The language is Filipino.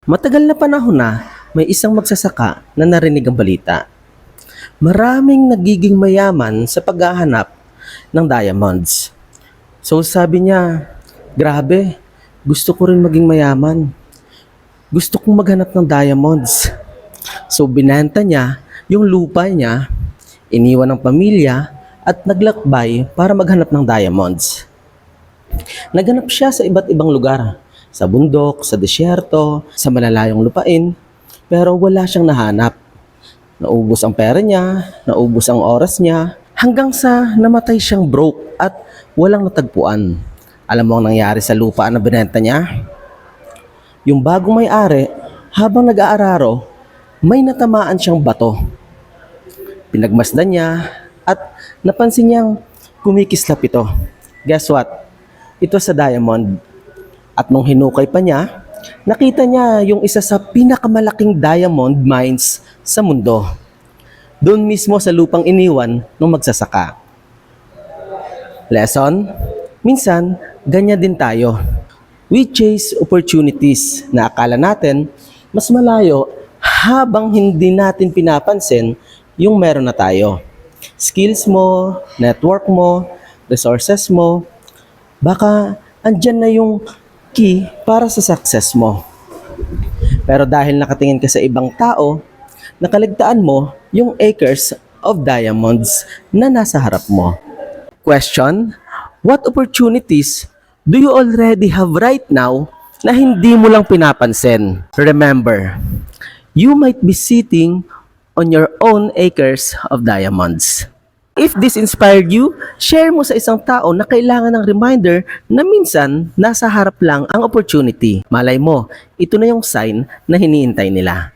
Matagal na panahon na may isang magsasaka na narinig ang balita. Maraming nagiging mayaman sa paghahanap ng diamonds. So sabi niya, grabe, gusto ko rin maging mayaman. Gusto kong maghanap ng diamonds. So binenta niya yung lupa niya, iniwan ng pamilya at naglakbay para maghanap ng diamonds. Naghanap siya sa iba't ibang lugar. Sa bundok, sa desyerto, sa malalayong lupain, pero wala siyang nahanap. Naubos ang pera niya, naubos ang oras niya, hanggang sa namatay siyang broke at walang natagpuan. Alam mo ang nangyari sa lupa na binenta niya? Yung bagong may-ari, habang nag-aararo, may natamaan siyang bato. Pinagmasdan niya at napansin niyang kumikislap ito. Guess what? Ito sa diamond. At nung hinukay pa niya, nakita niya yung isa sa pinakamalaking diamond mines sa mundo. Doon mismo sa lupang iniwan ng magsasaka. Lesson? Minsan, ganyan din tayo. We chase opportunities na akala natin mas malayo habang hindi natin pinapansin yung meron na tayo. Skills mo, network mo, resources mo, baka andyan na yung key para sa success mo. Pero dahil nakatingin ka sa ibang tao, nakaligtaan mo yung acres of diamonds na nasa harap mo. Question: what opportunities do you already have right now na hindi mo lang pinapansin? Remember, you might be sitting on your own acres of diamonds. If this inspired you, share mo sa isang tao na kailangan ng reminder na minsan nasa harap lang ang opportunity. Malay mo, ito na yung sign na hinihintay nila.